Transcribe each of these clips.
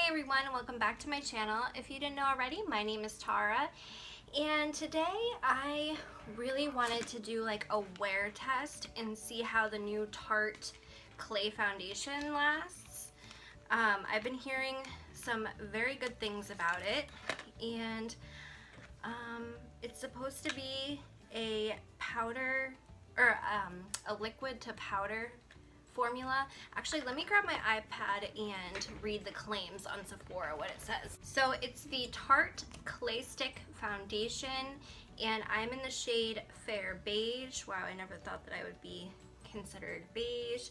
everyone, welcome back to my channel. If you didn't know already, my name is Tara, and today I really wanted to do like a wear test and see how the new Tarte Clay Foundation lasts. I've been hearing some very good things about it, and it's supposed to be a powder or a liquid to powder formula. Actually, let me grab my iPad and read the claims on Sephora, what it says. So it's the Tarte Clay Stick Foundation, and I'm in the shade Fair Beige. Wow, I never thought that I would be considered beige.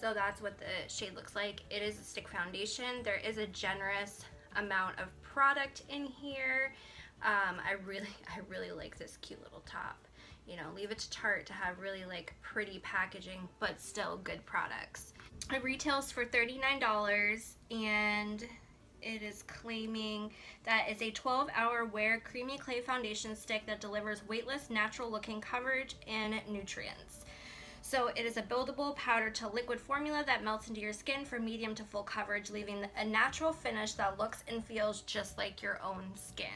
So that's what the shade looks like. It is a stick foundation. There is a generous amount of product in here. I really like this cute little top. You know, leave it to Tarte to have really like pretty packaging but still good products. It retails for $39, and it is claiming that it's a 12-hour wear creamy clay foundation stick that delivers weightless, natural looking coverage and nutrients. So it is a buildable powder to liquid formula that melts into your skin for medium to full coverage, leaving a natural finish that looks and feels just like your own skin.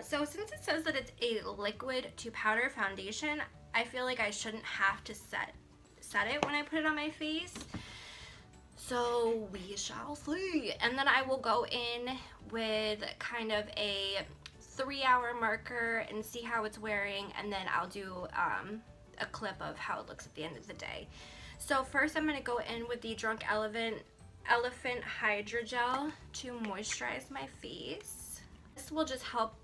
So since it says that it's a liquid to powder foundation, I feel like I shouldn't have to set it when I put it on my face. So we shall see. And then I will go in with kind of a 3-hour marker and see how it's wearing, and then I'll do a clip of how it looks at the end of the day. So first I'm going to go in with the Drunk Elephant Hydrogel to moisturize my face. This will just help,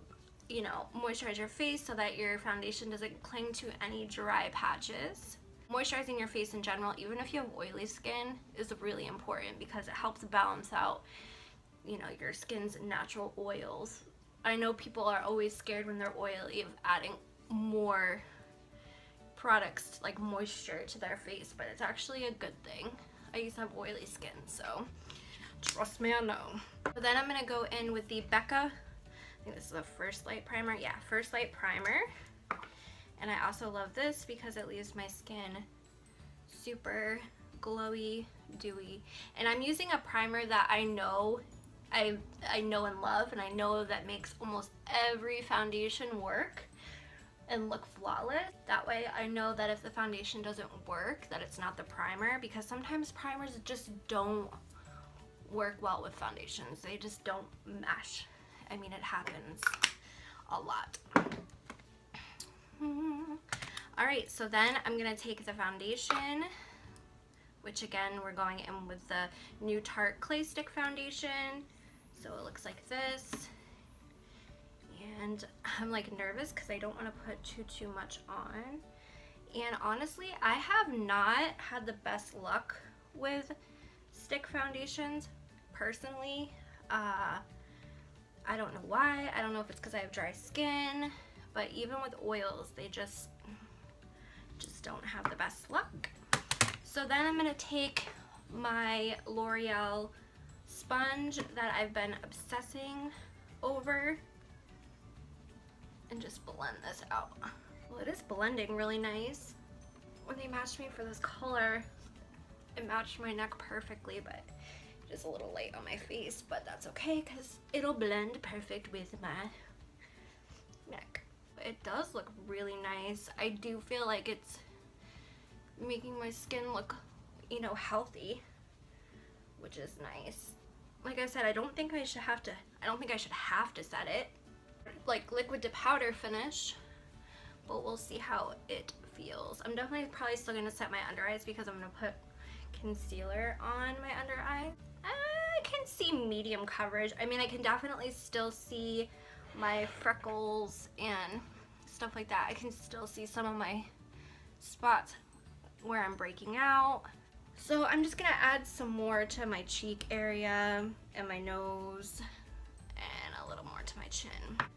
you know, moisturize your face so that your foundation doesn't cling to any dry patches. Moisturizing your face in general, even if you have oily skin, is really important because it helps balance out, you know, your skin's natural oils. I know people are always scared when they're oily of adding more products like moisture to their face, but it's actually a good thing. I used to have oily skin, so trust me, I know. So then I'm going to go in with the Becca, I think this is the First Light Primer. Yeah, First Light Primer. And I also love this because it leaves my skin super glowy, dewy. And I'm using a primer that I know and love, and I know that makes almost every foundation work and look flawless. That way I know that if the foundation doesn't work, that it's not the primer, because sometimes primers just don't work well with foundations. They just don't mesh. I mean, it happens a lot. Alright, so then I'm going to take the foundation, which again, we're going in with the new Tarte Clay Stick Foundation. So it looks like this. And I'm like nervous because I don't want to put too much on. And honestly, I have not had the best luck with stick foundations personally. I don't know why. I don't know if it's because I have dry skin, but even with oils, they just don't have the best luck. So then I'm going to take my L'Oreal sponge that I've been obsessing over and just blend this out. Well, it is blending really nice. When they matched me for this color, it matched my neck perfectly, but just a little light on my face, but that's okay because it'll blend perfect with my neck. It does look really nice. I do feel like it's making my skin look, you know, healthy, which is nice. Like I said, I don't think I should have to set it like liquid to powder finish, but we'll see how it feels. I'm definitely probably still gonna set my under eyes because I'm gonna put concealer on my under eye. I can see medium coverage. I mean, I can definitely still see my freckles and stuff like that. I can still see some of my spots where I'm breaking out. So I'm just gonna add some more to my cheek area and my nose and a little more to my chin.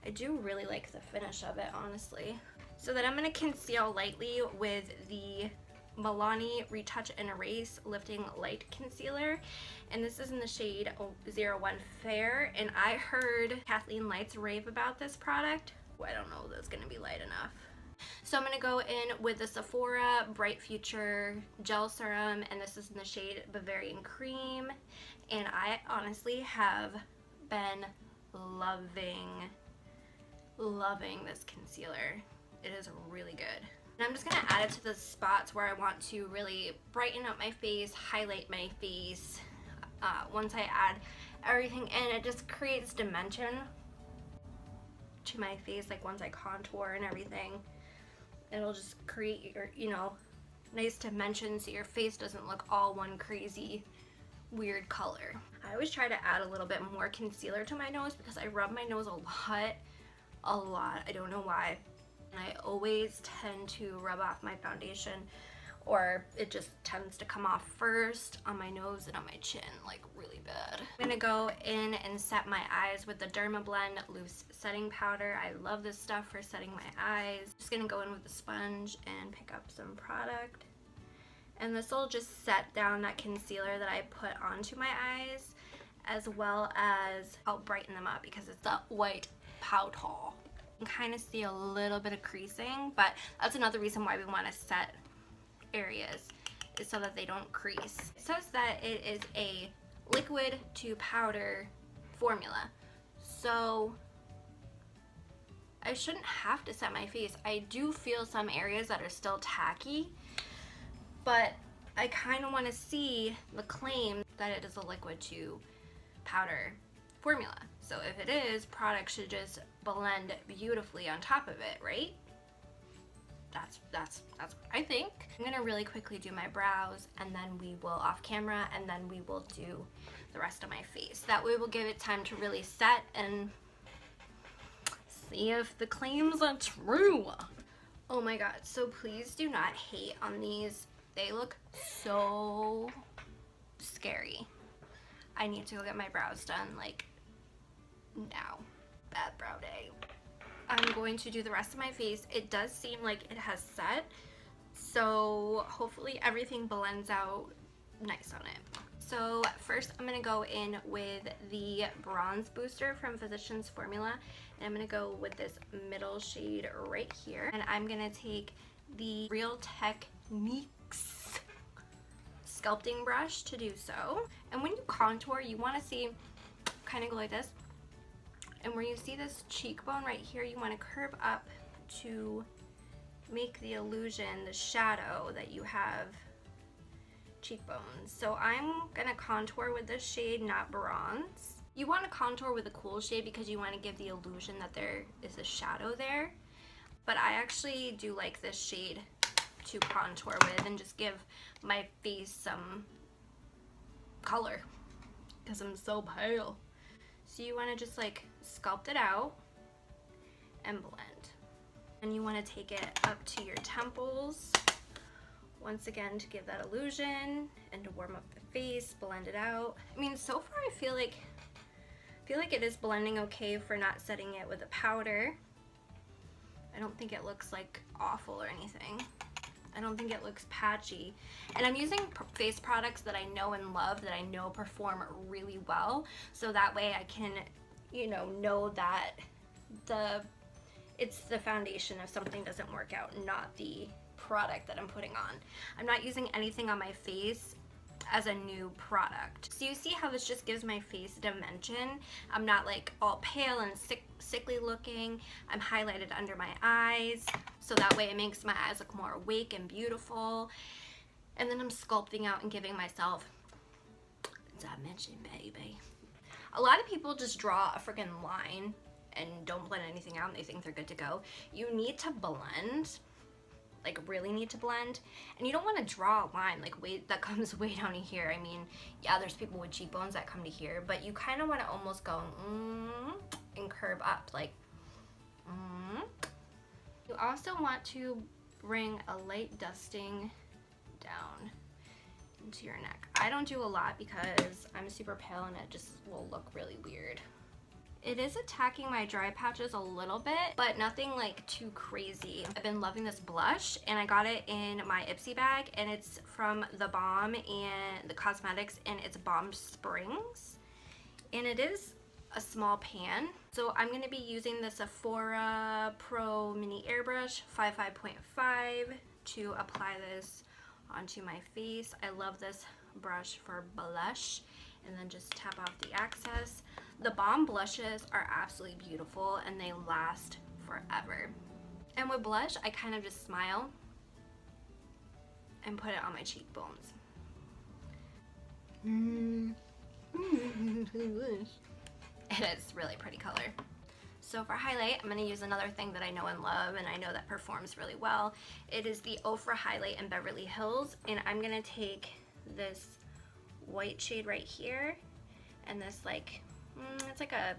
I do really like the finish of it, honestly. So then I'm gonna conceal lightly with the Milani Retouch and Erase Lifting Light Concealer, and this is in the shade 01 Fair, and I heard Kathleen Lights rave about this product. I don't know if that's gonna be light enough. So I'm going to go in with the Sephora Bright Future Gel Serum, and this is in the shade Bavarian Cream. And I honestly have been loving this concealer. It is really good. And I'm just going to add it to the spots where I want to really brighten up my face, highlight my face. Once I add everything in, it just creates dimension to my face. Like once I contour and everything, it'll just create your, you know, nice dimension so your face doesn't look all one crazy weird color. I always try to add a little bit more concealer to my nose because I rub my nose a lot. I don't know why. And I always tend to rub off my foundation, or it just tends to come off first on my nose and on my chin, like really bad. I'm gonna go in and set my eyes with the Dermablend Loose Setting Powder. I love this stuff for setting my eyes. Just gonna go in with a sponge and pick up some product. And this will just set down that concealer that I put onto my eyes, as well as help brighten them up because it's that white powder. You can kind of see a little bit of creasing, but that's another reason why we want to set areas, is so that they don't crease. It says that it is a liquid to powder formula, so I shouldn't have to set my face. I do feel some areas that are still tacky, but I kind of want to see the claim that it is a liquid to powder formula. So if it is, product should just blend beautifully on top of it, right? That's what I think. I'm gonna really quickly do my brows, and then we will off camera, and then we will do the rest of my face. That way we'll give it time to really set and see if the claims are true. Oh my god, so please do not hate on these. They look so scary. I need to go get my brows done, like, now. Bad brow day. I'm going to do the rest of my face. It does seem like it has set, so hopefully everything blends out nice on it. So first I'm going to go in with the Bronze Booster from Physicians Formula, and I'm going to go with this middle shade right here. And I'm going to take the Real Techniques sculpting brush to do so. And when you contour, you want to see, kind of go like this. And where you see this cheekbone right here, you want to curve up to make the illusion, the shadow that you have cheekbones. So I'm going to contour with this shade, not Bronze. You want to contour with a cool shade because you want to give the illusion that there is a shadow there. But I actually do like this shade to contour with and just give my face some color because I'm so pale. So you want to just like sculpt it out and blend. And you want to take it up to your temples once again to give that illusion and to warm up the face, blend it out. I mean, so far I feel like it is blending okay for not setting it with a powder. I don't think it looks like awful or anything. I don't think it looks patchy. And I'm using face products that I know and love, that I know perform really well. So that way I can, you know that it's the foundation if something doesn't work out, not the product that I'm putting on. I'm not using anything on my face as a new product. So you see how this just gives my face dimension. I'm not like all pale and sickly looking. I'm highlighted under my eyes, so that way it makes my eyes look more awake and beautiful. And then I'm sculpting out and giving myself dimension, baby. A lot of people just draw a freaking line and don't blend anything out and they think they're good to go. You need to blend, like really need to blend, and you don't want to draw a line like that comes way down to here. I mean, yeah, there's people with cheekbones that come to here, but you kind of want to almost go and curve up like You also want to bring a light dusting down into your neck. I don't do a lot because I'm super pale and it just will look really weird. It is attacking my dry patches a little bit, but nothing like too crazy. I've been loving this blush, and I got it in my Ipsy bag, and it's from the Balm and the Cosmetics, and it's Balm Springs. And it is a small pan. So I'm going to be using the Sephora Pro Mini Airbrush 5.5 to apply this onto my face. I love this brush for blush, and then just tap off the excess. The Balm blushes are absolutely beautiful and they last forever. And with blush, I kind of just smile and put it on my cheekbones. It is really pretty color. So for highlight, I'm going to use another thing that I know and love, and I know that performs really well. It is the Ofra Highlight in Beverly Hills, and I'm going to take this white shade right here and this like, it's like a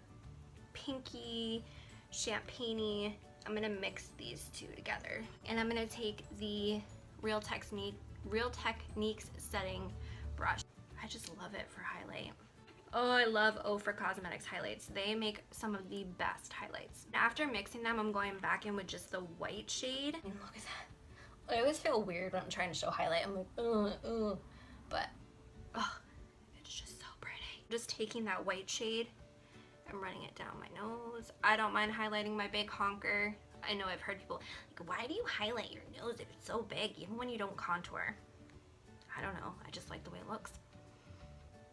pinky, champagne-y. I'm going to mix these two together. And I'm going to take the Real Techniques setting brush. I just love it for highlight. Oh, I love Tarte Cosmetics highlights. They make some of the best highlights. After mixing them, I'm going back in with just the white shade. And look at that. I always feel weird when I'm trying to show highlight. I'm like, but, oh, it's just so pretty. Just taking that white shade and running it down my nose. I don't mind highlighting my big honker. I know I've heard people like, why do you highlight your nose if it's so big, even when you don't contour? I don't know. I just like the way it looks.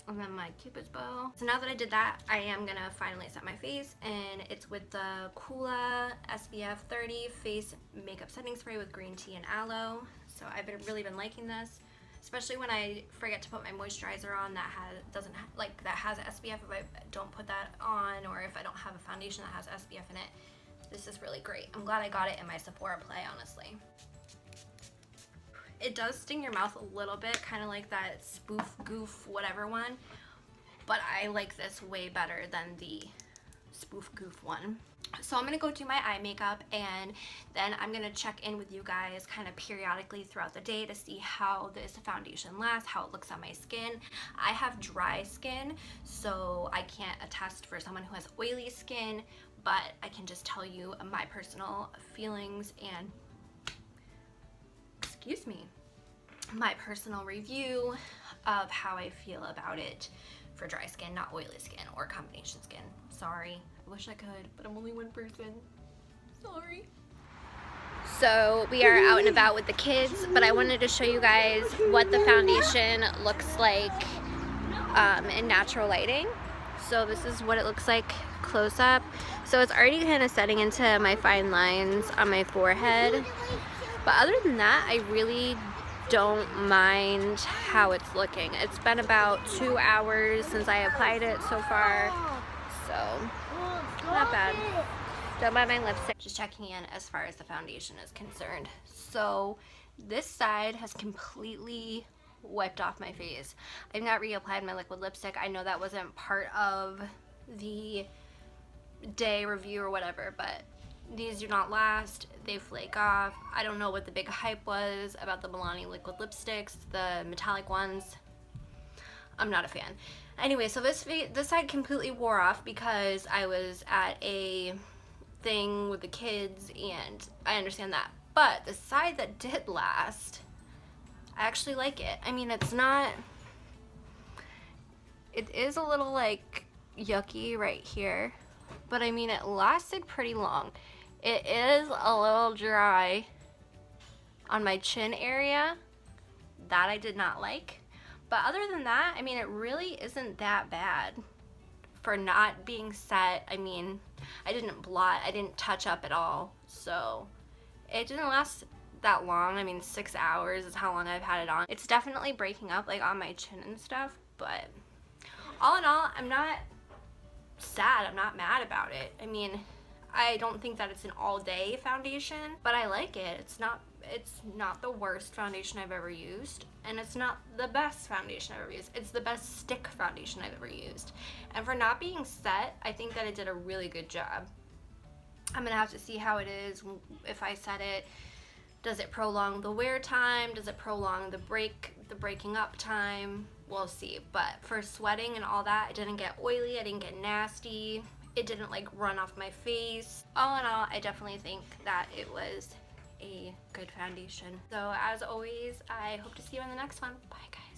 And then my Cupid's bow. So now that I did that, I am gonna finally set my face, and it's with the Coola SPF 30 face makeup setting spray with green tea and aloe. So I've really been liking this, especially when I forget to put my moisturizer on that has SPF. If I don't put that on, or if I don't have a foundation that has SPF in it, this is really great. I'm glad I got it in my Sephora play, honestly. It does sting your mouth a little bit, kind of like that spoof goof whatever one, but I like this way better than the spoof goof one. So I'm going to go do my eye makeup, and then I'm going to check in with you guys kind of periodically throughout the day to see how this foundation lasts, how it looks on my skin. I have dry skin, so I can't attest for someone who has oily skin, but I can just tell you my personal feelings and my personal review of how I feel about it for dry skin, not oily skin or combination skin. Sorry, I wish I could, but I'm only one person. Sorry. So we are out and about with the kids, but I wanted to show you guys what the foundation looks like in natural lighting. So this is what it looks like close up. So it's already kind of setting into my fine lines on my forehead. But other than that, I really don't mind how it's looking. It's been about 2 hours since I applied it so far, so not bad. Don't mind my lipstick. Just checking in as far as the foundation is concerned. So this side has completely wiped off my face. I've not reapplied my liquid lipstick. I know that wasn't part of the day review or whatever, but these do not last. They flake off. I don't know what the big hype was about the Milani liquid lipsticks, the metallic ones. I'm not a fan. Anyway, so this side completely wore off because I was at a thing with the kids, and I understand that. But the side that did last, I actually like it. I mean, it is a little like yucky right here, but I mean, it lasted pretty long. It is a little dry on my chin area. That I did not like. But other than that, I mean, it really isn't that bad for not being set. I mean, I didn't blot, I didn't touch up at all. So it didn't last that long. I mean, 6 hours is how long I've had it on. It's definitely breaking up like on my chin and stuff. But all in all, I'm not sad. I'm not mad about it. I mean, I don't think that it's an all-day foundation, but I like it. It's not the worst foundation I've ever used, and it's not the best foundation I've ever used. It's the best stick foundation I've ever used. And for not being set, I think that it did a really good job. I'm gonna have to see how it is if I set it. Does it prolong the wear time? Does it prolong the breaking up time? We'll see. But for sweating and all that, it didn't get oily, I didn't get nasty. It didn't like run off my face. All in all, I definitely think that it was a good foundation. So as always, I hope to see you in the next one. Bye guys.